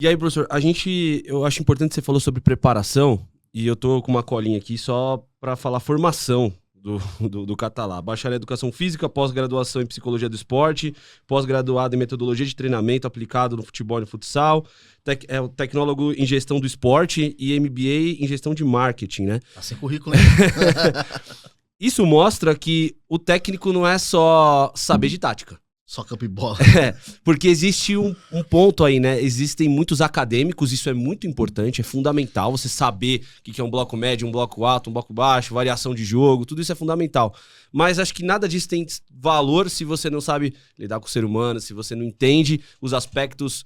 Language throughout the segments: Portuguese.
E aí, professor, eu acho importante que você falou sobre preparação, e eu tô com uma colinha aqui só para falar formação do Catalá. Bacharel em Educação Física, pós-graduação em Psicologia do Esporte, pós-graduado em Metodologia de Treinamento aplicado no futebol e no futsal, tecnólogo em Gestão do Esporte e MBA em Gestão de Marketing, né? Tá sem currículo, né? Isso mostra que o técnico não é só saber de tática. Só campo e bola. Porque existe um ponto aí, né? Existem muitos acadêmicos, isso é muito importante, é fundamental você saber o que é um bloco médio, um bloco alto, um bloco baixo, variação de jogo, tudo isso é fundamental. Mas acho que nada disso tem valor se você não sabe lidar com o ser humano, se você não entende os aspectos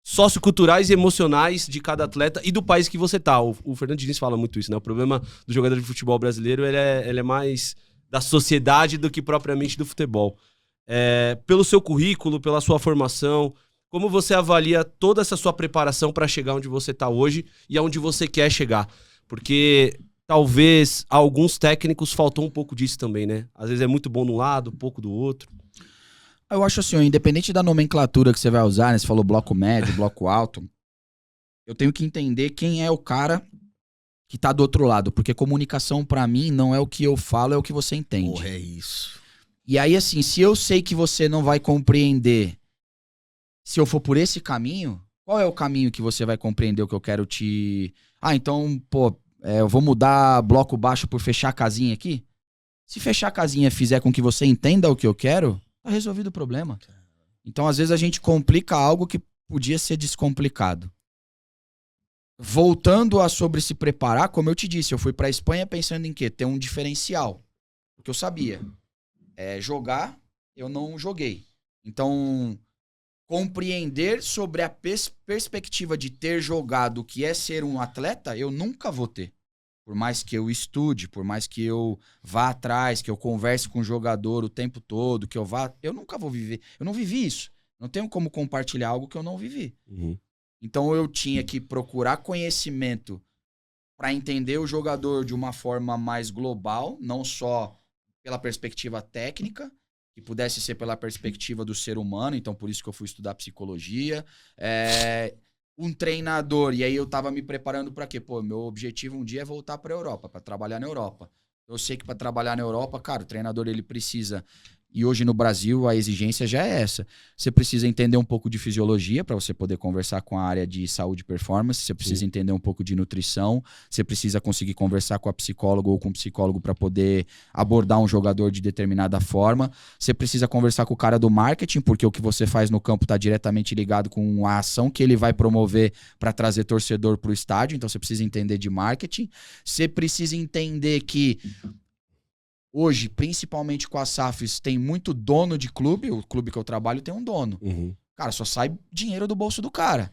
socioculturais e emocionais de cada atleta e do país que você tá. O Fernando Diniz fala muito isso, né? O problema do jogador de futebol brasileiro, ele é mais da sociedade do que propriamente do futebol. Pelo seu currículo, pela sua formação, como você avalia toda essa sua preparação para chegar onde você está hoje e aonde você quer chegar? Porque talvez a alguns técnicos faltou um pouco disso também, né? Às vezes é muito bom de um lado, pouco do outro. Eu acho assim, independente da nomenclatura que você vai usar, né? Você falou bloco médio, bloco alto, eu tenho que entender quem é o cara que tá do outro lado, porque comunicação para mim não é o que eu falo, é o que você entende. Porra, é isso. E aí, assim, se eu sei que você não vai compreender se eu for por esse caminho, qual é o caminho que você vai compreender o que eu quero te... Ah, então, eu vou mudar bloco baixo por fechar a casinha aqui? Se fechar a casinha fizer com que você entenda o que eu quero, tá resolvido o problema. Então, às vezes, a gente complica algo que podia ser descomplicado. Voltando a sobre se preparar, como eu te disse, eu fui pra Espanha pensando em quê? Ter um diferencial. Porque eu sabia... jogar, eu não joguei. Então, compreender sobre a perspectiva de ter jogado o que é ser um atleta, eu nunca vou ter. Por mais que eu estude, por mais que eu vá atrás, que eu converse com o jogador o tempo todo, eu nunca vou viver. Eu não vivi isso. Não tenho como compartilhar algo que eu não vivi. Uhum. Então, eu tinha que procurar conhecimento para entender o jogador de uma forma mais global, não só pela perspectiva técnica, que pudesse ser pela perspectiva do ser humano, então por isso que eu fui estudar psicologia. Um treinador, e aí eu tava me preparando para quê? Meu objetivo um dia é voltar para a Europa, para trabalhar na Europa. Eu sei que para trabalhar na Europa, cara, o treinador ele precisa... E hoje no Brasil a exigência já é essa. Você precisa entender um pouco de fisiologia para você poder conversar com a área de saúde e performance. Você precisa entender um pouco de nutrição. Você precisa conseguir conversar com a psicóloga ou com o psicólogo para poder abordar um jogador de determinada forma. Você precisa conversar com o cara do marketing, porque o que você faz no campo está diretamente ligado com a ação que ele vai promover para trazer torcedor para o estádio. Então você precisa entender de marketing. Você precisa entender que hoje, principalmente com as SAFs, tem muito dono de clube. O clube que eu trabalho tem um dono. Uhum. Cara, só sai dinheiro do bolso do cara.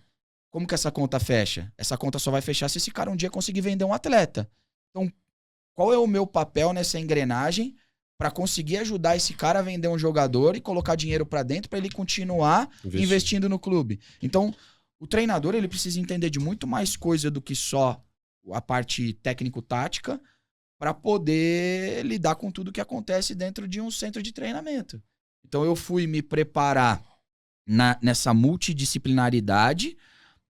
Como que essa conta fecha? Essa conta só vai fechar se esse cara um dia conseguir vender um atleta. Então, qual é o meu papel nessa engrenagem para conseguir ajudar esse cara a vender um jogador e colocar dinheiro para dentro para ele continuar investindo no clube? Então, o treinador ele precisa entender de muito mais coisa do que só a parte técnico-tática, para poder lidar com tudo que acontece dentro de um centro de treinamento. Então eu fui me preparar nessa multidisciplinaridade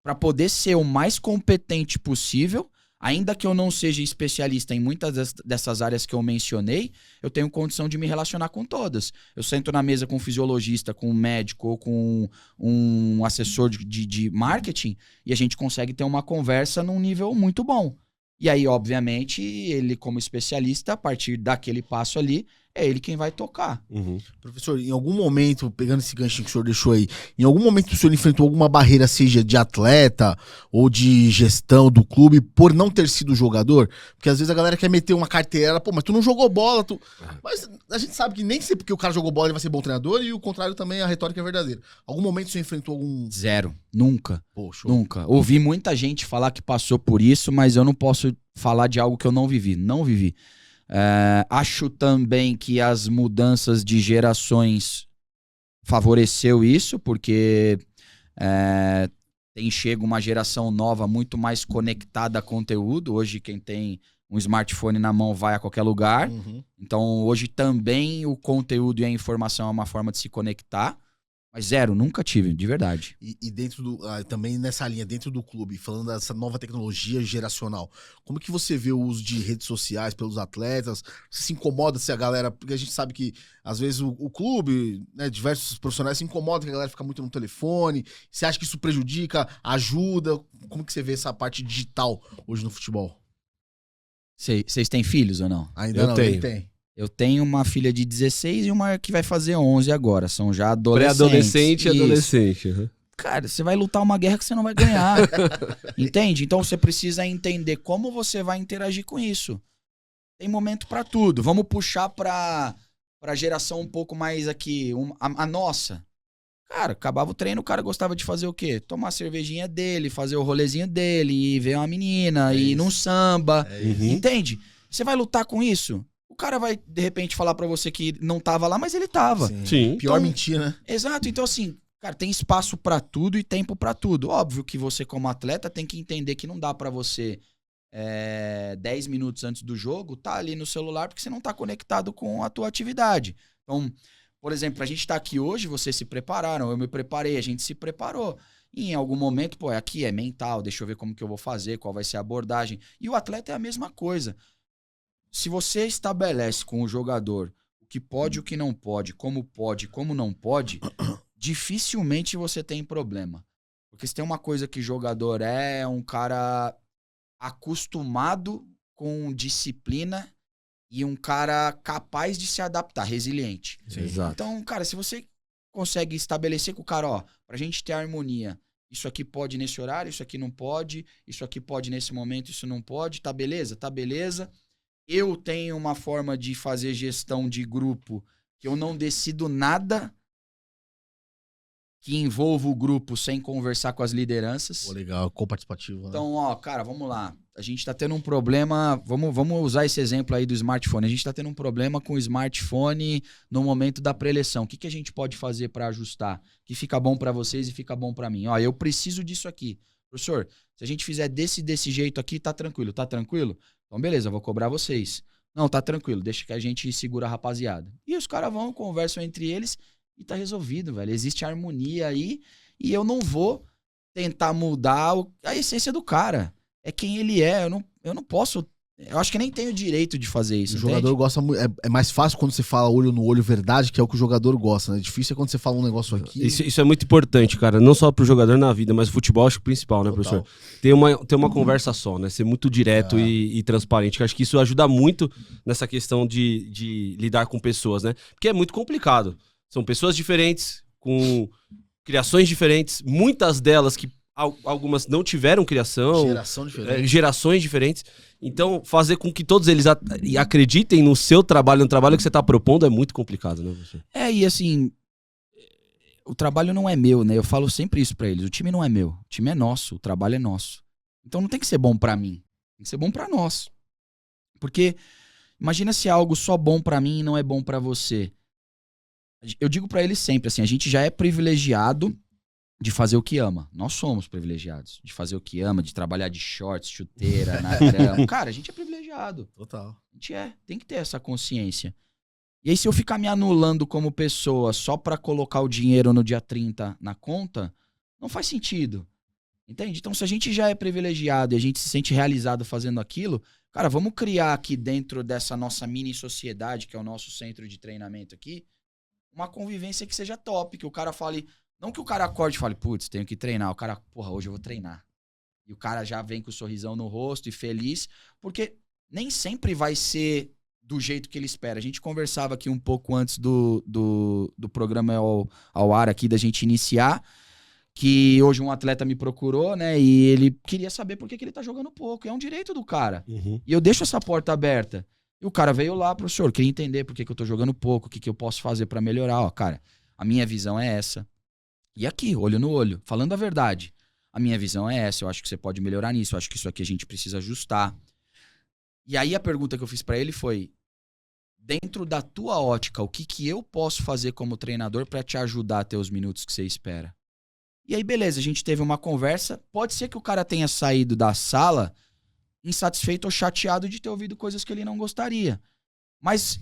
para poder ser o mais competente possível, ainda que eu não seja especialista em muitas dessas áreas que eu mencionei, eu tenho condição de me relacionar com todas. Eu sento na mesa com um fisiologista, com um médico ou com um assessor de marketing e a gente consegue ter uma conversa num nível muito bom. E aí, obviamente, ele como especialista, a partir daquele passo ali, é ele quem vai tocar. Uhum. Professor, em algum momento, pegando esse ganchinho que o senhor deixou aí, em algum momento o senhor enfrentou alguma barreira, seja de atleta ou de gestão do clube, por não ter sido jogador? Porque às vezes a galera quer meter uma carteira, mas tu não jogou bola, Mas a gente sabe que nem sempre porque o cara jogou bola ele vai ser bom treinador, e o contrário também, a retórica é verdadeira. Algum momento o senhor enfrentou algum... Zero. Nunca. Poxa. Nunca. Ouvi muita gente falar que passou por isso, mas eu não posso falar de algo que eu não vivi. Não vivi. Acho também que as mudanças de gerações favoreceu isso, porque chega uma geração nova muito mais conectada a conteúdo. Hoje quem tem um smartphone na mão vai a qualquer lugar. Então hoje também o conteúdo e a informação é uma forma de se conectar. Mas zero, nunca tive, de verdade. E dentro também nessa linha, dentro do clube, falando dessa nova tecnologia geracional, como que você vê o uso de redes sociais pelos atletas? Você se incomoda se a galera... Porque a gente sabe que, às vezes, o clube, né, diversos profissionais se incomodam que a galera fica muito no telefone. Você acha que isso prejudica, ajuda? Como que você vê essa parte digital hoje no futebol? Vocês têm filhos ou não? Ainda Eu não, tenho. ele tem. Eu tenho uma filha de 16 e uma que vai fazer 11 agora. São já adolescentes. Pré-adolescente e Isso. adolescente. Uhum. Cara, você vai lutar uma guerra que você não vai ganhar. Entende? Então você precisa entender como você vai interagir com isso. Tem momento pra tudo. Vamos puxar pra geração um pouco mais aqui, a nossa. Cara, acabava o treino, o cara gostava de fazer o quê? Tomar a cervejinha dele, fazer o rolezinho dele, e ver uma menina, ir num samba. Entende? Você vai lutar com isso? O cara vai, de repente, falar pra você que não tava lá, mas ele tava. Sim. Pior Então, mentira, né? Exato. Então, assim, cara, tem espaço pra tudo e tempo pra tudo. Óbvio que você, como atleta, tem que entender que não dá pra você, 10 minutos antes do jogo, tá ali no celular porque você não tá conectado com a tua atividade. Então, por exemplo, a gente tá aqui hoje, vocês se prepararam, eu me preparei, a gente se preparou. E em algum momento, pô, aqui é mental, deixa eu ver como que eu vou fazer, qual vai ser a abordagem. E o atleta é a mesma coisa. Se você estabelece com o jogador o que pode, o que não pode, como não pode, dificilmente você tem problema. Porque se tem uma coisa que jogador é um cara acostumado com disciplina e um cara capaz de se adaptar, resiliente. Exato. Então, cara, se você consegue estabelecer com o cara, ó, pra gente ter harmonia, isso aqui pode nesse horário, isso aqui não pode, isso aqui pode nesse momento, isso não pode, tá beleza? Tá beleza. Eu tenho uma forma de fazer gestão de grupo que eu não decido nada que envolva o grupo sem conversar com as lideranças. Pô, legal, co-participativo. Né? Então, ó, cara, vamos lá. A gente tá tendo um problema, vamos usar esse exemplo aí do smartphone. A gente tá tendo um problema com o smartphone no momento da pré-eleição. O que a gente pode fazer para ajustar? Que fica bom para vocês e fica bom para mim. Ó, eu preciso disso aqui. Professor, se a gente fizer desse jeito aqui, tá tranquilo? Tá tranquilo? Então, beleza, eu vou cobrar vocês. Não, tá tranquilo, deixa que a gente segura a rapaziada. E os caras vão, conversam entre eles e tá resolvido, velho. Existe harmonia aí e eu não vou tentar mudar a essência do cara. É quem ele é, eu não posso... Eu acho que nem tenho direito de fazer isso, O jogador gosta muito... É mais fácil quando você fala olho no olho verdade, que é o que o jogador gosta, né? Difícil é quando você fala um negócio aqui... Isso é muito importante, cara. Não só pro jogador na vida, mas o futebol acho que o principal, né, Total. professor? Ter uma conversa só, né? Ser muito direto e transparente. Eu acho que isso ajuda muito nessa questão de lidar com pessoas, né? Porque é muito complicado. São pessoas diferentes, com criações diferentes, muitas delas que algumas não tiveram criação, Geração diferente. gerações diferentes. Então, fazer com que todos eles acreditem no seu trabalho, no trabalho que você está propondo, é muito complicado, né, professor? E assim, o trabalho não é meu, né? Eu falo sempre isso pra eles. O time não é meu, o time é nosso, o trabalho é nosso. Então não tem que ser bom pra mim, tem que ser bom pra nós. Porque imagina se é algo só bom pra mim e não é bom pra você. Eu digo pra eles sempre assim, a gente já é privilegiado de fazer o que ama. Nós somos privilegiados de fazer o que ama, de trabalhar de shorts, chuteira, na grama. Cara, a gente é privilegiado. Total. A gente tem que ter essa consciência. E aí, se eu ficar me anulando como pessoa só pra colocar o dinheiro no dia 30 na conta, não faz sentido. Entende? Então, se a gente já é privilegiado e a gente se sente realizado fazendo aquilo, cara, vamos criar aqui dentro dessa nossa mini sociedade, que é o nosso centro de treinamento aqui, uma convivência que seja top, que o cara fale... Não que o cara acorde e fale, putz, tenho que treinar. O cara, porra, hoje eu vou treinar. E o cara já vem com o sorrisão no rosto e feliz, porque nem sempre vai ser do jeito que ele espera. A gente conversava aqui um pouco antes do programa ao ar aqui, da gente iniciar, que hoje um atleta me procurou, né, e ele queria saber por que ele tá jogando pouco. É um direito do cara. Uhum. E eu deixo essa porta aberta. E o cara veio lá, professor, queria entender por que eu tô jogando pouco, o que eu posso fazer pra melhorar. Ó, cara, a minha visão é essa. E aqui, olho no olho, falando a verdade. A minha visão é essa, eu acho que você pode melhorar nisso, eu acho que isso aqui a gente precisa ajustar. E aí a pergunta que eu fiz pra ele foi, dentro da tua ótica, o que eu posso fazer como treinador pra te ajudar a ter os minutos que você espera? E aí, beleza, a gente teve uma conversa, pode ser que o cara tenha saído da sala insatisfeito ou chateado de ter ouvido coisas que ele não gostaria. Mas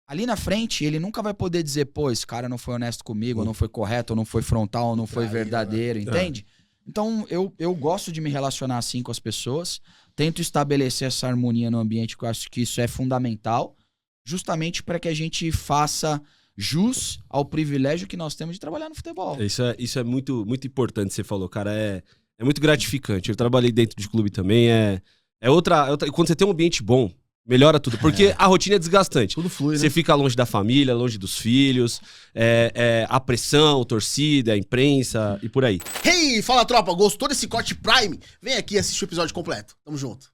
ali na frente, ele nunca vai poder dizer, pô, esse cara não foi honesto comigo, ou não foi correto, ou não foi frontal, ou não foi verdadeiro, entende? Então, eu gosto de me relacionar assim com as pessoas, tento estabelecer essa harmonia no ambiente, que eu acho que isso é fundamental, justamente para que a gente faça jus ao privilégio que nós temos de trabalhar no futebol. Isso é muito, muito importante, você falou, cara, é muito gratificante. Eu trabalhei dentro de clube também, quando você tem um ambiente bom, melhora tudo, porque a rotina é desgastante. Tudo flui, Você né? fica longe da família, longe dos filhos, a pressão, torcida, a imprensa e por aí. Hey, fala tropa, gostou desse corte Prime? Vem aqui assistir o episódio completo. Tamo junto.